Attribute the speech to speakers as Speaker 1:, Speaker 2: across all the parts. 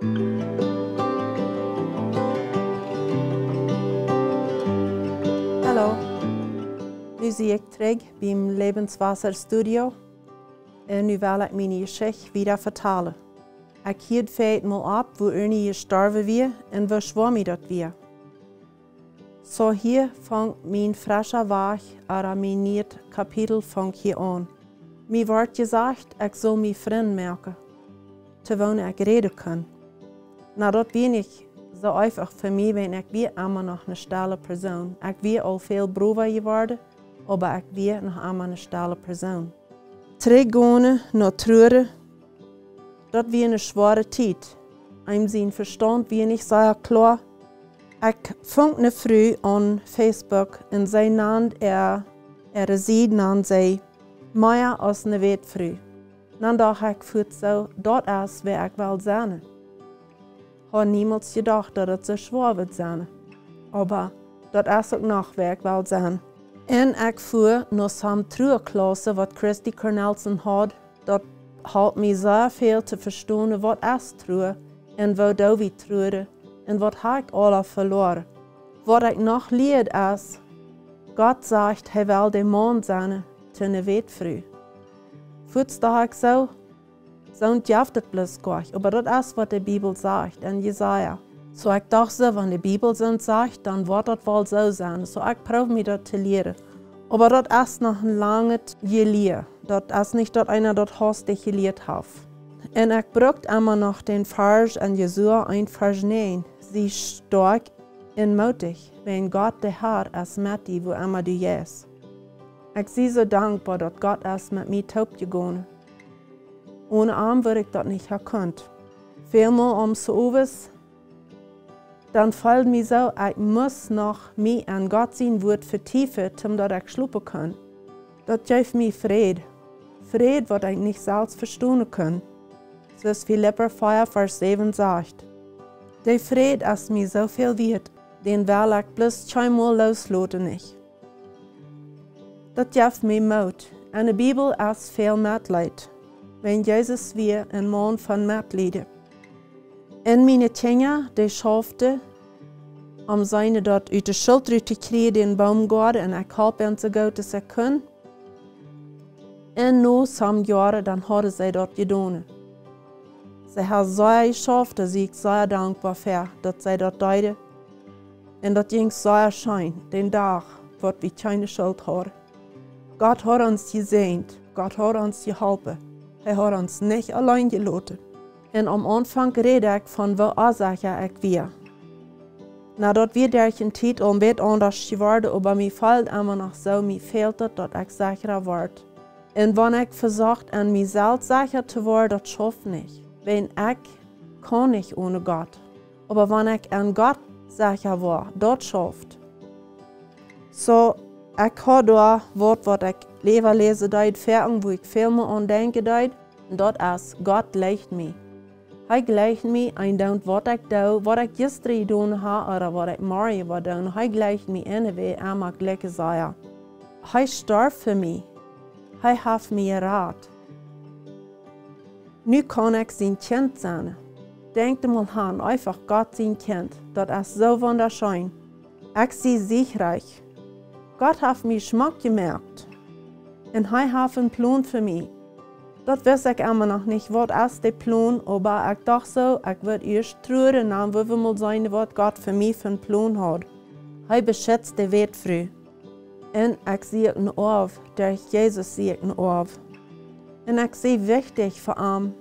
Speaker 1: Hallo, nu zie ik terug beim Lebenswasserstudio en nu wil ik mijn geschichte wieder vertellen. Ik hield feit mal op wo Ernie gestorven weer en wo schwamm dat weer. So hier fängt mein frischer Weg oder mein neues Kapitel fängt hier an. Mir wird gesagt, ich soll mich Freund merken, terwijl ich reden kann. Na, dat bin ich so einfach für mich, wenn ich wie immer noch eine stille Person. Ich wie al viel braver geworden, aber ich wie noch immer eine stille Person. Teruggehen nach Trauer, dat wie eine schwere Zeit. Einem sein Verstand wie nicht sehr klar. Ich fang ne früh an Facebook und sie nannt Seed nannt sie mehr als ne Welt früh. Dann dachte ich für so, dort ist, wer ich will sein. Habe niemals gedacht, dass es so schwer wird sein. Aber dort ist auch noch, wer ich will sein. Und ich fuhr nach seiner Trauerklasse, was Christy Cornelson hat, dort hat mir sehr viel zu verstehen, was ist Trauer und wo da wir trauern. Und was habe ich alle verloren? Was ich noch leid ist, Gott sagt, er will der Mann sein, zu einer Welt früh. Fürs da ich so und jaftet bloß gleich. Aber das ist, was die Bibel sagt, in Jesaja. So ich dachte so, wenn die Bibel sagt, dann wird das wohl so sein. So ich probiere mich das zu lehren. Aber das ist noch ein langes Gelehr. Das ist nicht, dass einer das hastig gelehrt hat. Und ich brauche immer noch den Vers in Jesua 1, Vers 9. Sie stark und mutig, wenn Gott der Herr ist mit dir, wo immer du gehst. Ich bin so dankbar, dass Gott ist mit mir taub gegangen. Ohne ihn würde ich das nicht erkannt. Vielmal so was, dann fällt mir so, ich muss noch mich an Gott sein Wort vertiefen, damit ich schlupen kann. Das gibt mir Frieden. Frieden, was ich nicht selbst verstehen kann. So ist Philipper 4, Vers 7 sagt. Der Friede ist mir so viel wert, den will ich bloß zweimal loslassen nicht. Das gibt mir Mut. In der Bibel ist viel Mitleid. Wenn Jesus wir ein Mann von Mitleid. Und meine Kinder, die schafften, seine dort uit de Schuld te kriegen, den Baumgarten, und ich help ihnen so gut als ich kann. Und nach some Jahren, dann haben sie dort getan. Sie haben sehr geschafft, dass ich sehr dankbar für, dass sie dort deuten. Und das ging sehr schön, den Tag, wo wir keine Schuld haben. Gott hat uns gesehnt, Gott hat uns geholfen. Er hat uns nicht allein gelassen. Und am Anfang rede ich von, wo Ursache ich wir. Na, dort wird durch ein Titel ein bisschen anders geworden, aber mir fällt immer noch so, mir fehlt es, dass ich sicherer werde. Und wenn ich versuche, an mir selbst sicher zu werden, das schafft nicht. Wenn ich kann nicht ohne Gott. Aber wenn ich an Gott sicher war, das schafft. So, ich habe da Wort, was ich lieber lese, wo ich viel mehr an denke, und das ist, Gott leitet mich. Er gleicht mich ein, was ich da, was ich gestern getan habe, oder was ich morgen war tun. Er gleicht mich in, wie er mag gleich sagen. Er starb für mich. Er hat mir Rat. Nu kann ich sein Kind sein. Denkt mal an, einfach Gott sein Kind. Das ist so wunderschön. Ich bin siegreich. Gott hat mir Geschmack gemerkt. Und er hat einen Plan für mich. Das weiß ich immer noch nicht, was ist der Plan, aber ich dachte so, ich würde erst trauern, dann würde mal sein, was Gott für mich für einen Plan hat. Er beschützt die Welt früh. Und ich sehe ihn auf, durch Jesus sehe ich ihn auf. Und ich sehe wichtig für ihn,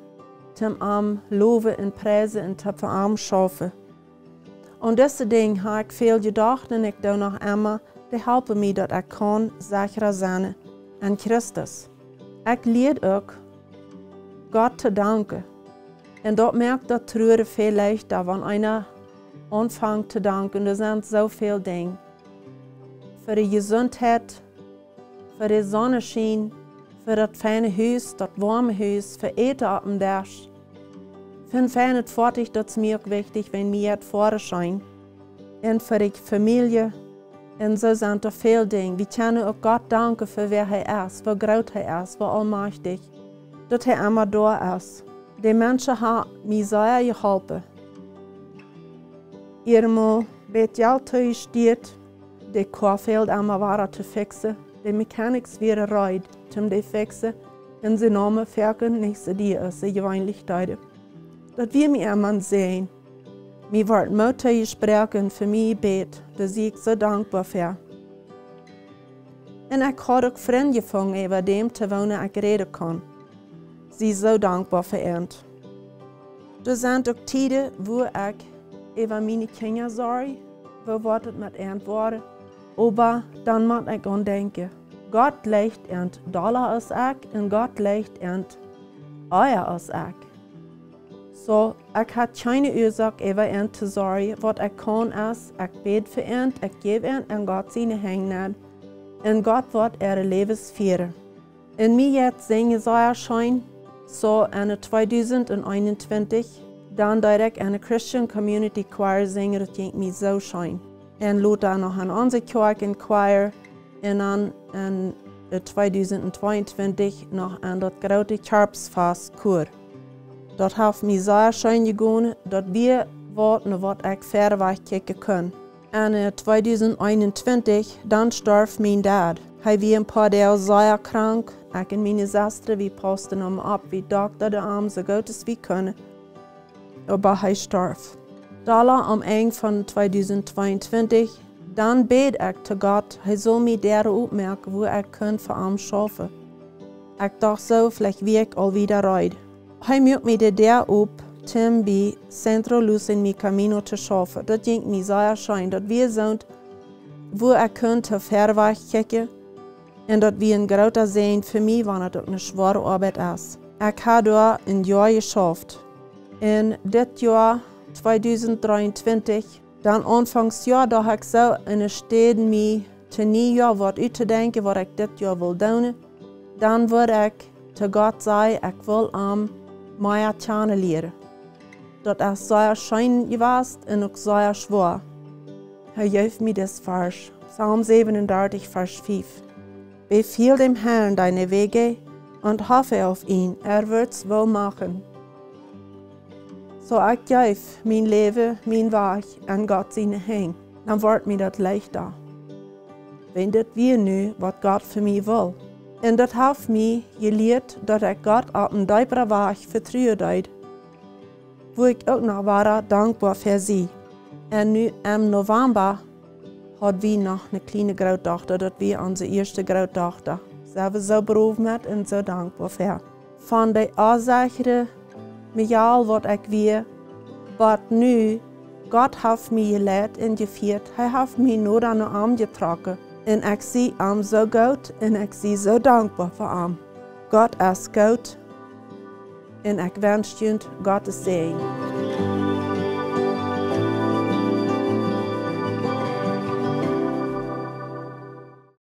Speaker 1: zum loben und preisen und für ihn schaffen. Und diese Dinge habe ich viel gedacht und ich tue noch immer, die helfen mir, dass ich kann sicherer sein an Christus. Ich lerne auch, Gott zu danken. Und dort merkt das Trauer viel leichter, wenn einer anfängt zu danken. Da sind so viele Dinge. Für die Gesundheit, für den Sonnenschein, für das feine Haus, das warme Haus, für Eten auf dem Tisch. Für ein feines Fertig, das ist mir auch wichtig, wenn mir jetzt vorne scheint. Und für die Familie. Und so sind da viele Dinge. Wir können auch Gott danken für wer er ist, wie groß er ist, wie allmächtig. Dass er immer da ist. De mensen hebben mij zeer geholpen. Eenmaal bij het geld thuis steed, de kwarveld allemaal waren te fixen, de mechanics weer rijden om te fixen en ze namen verken nächste die als ze gewöhnlich tijden. Dat wir mij iemand zijn. Mij wordt moeite gesproken voor mij beet, daar zie ik zo dankbaar voor. En ik had ook vrienden gevonden over dem te wonen ik reden kon. Zie zo dankbaar voor end. Er zijn ook tijden waar ik over mijn kinderen zorg, waar het met end worden. Maar dan moet ik aan denken. God legt end dollar als ik en God legt end eier als ik. So, ik had geen oorzaak over end te zorgen. Wat ik kan is, ik bid voor end, ik geef end en God zijn hang en God wordt levens vieren. En mij jetzt zingen zeer schijn, so in 2021, dan direct in een Christian Community Choir zingen, dat ging mij zo schijn. En laat dan nog een onze kerk in choir en dan in 2022 nog aan dat grote Kerpsfest koor. Dat heeft mij zeer schijn gegaan, dat we wat ik verder weg kijken kan. En in 2021, dan stierf mijn dad. Hij was een paar dagen zeer krank. Ik en mijn zuster, we pasten hem op, we dokterden hem zo goed als we kunnen. Maar hij stierf. Daarna am eind van 2022, dan bid ik te God, hij zal mij daar opmerken waar ik kan voor hem schaffen. Ik dacht zo, vielleicht wie ik al wieder rijd. Hij moet mij daar op, om bij Centro Luz in mijn camino te schaffen. Dat ging mij zeer schijn, dat we zijn waar ik kan te ver weg kijken en dat we een grote zijn voor mij, wanneer het ook een zware arbeid is. Ik heb daar een jaar geschaft. En dit jaar 2023, dan aanvangsjaar, dat ik zo in de steden mij te nieuwjaar wat uit te denken wat ik dit jaar wil doen. Dan word ik te God zeggen, ik wil mij kennen leren. Dat is zeer schijn geweest en ook zeer zwaar. Hij geeft mij dit vers, Psalm 37, vers 5. Befiehl dem Herrn deine Wege und hoffe auf ihn, wird's wohl machen. So ik geef mijn leven, mijn weg aan God zijn hang, dan wordt mij dat leichter. Wenn dit weer nu wat God voor mij wil. En dat heeft mij geleerd dat ik God op een diepere weg vertrouwde, wo ik ook nog waar dankbaar voor zie. En nu im November hadden we nog een kleine grootdochter, dat was onze eerste grootdochter. Zijn we zo beroofd met en zo dankbaar voor. Van de oorzaken, Michael wat ik weer, wat nu, God heeft mij geleid en gevierd. Hij heeft mij nooit aan de arm getrokken. En ik zie hem zo goed en ik zie zo dankbaar voor hem. God is goed en ik wens je Gottes zegen.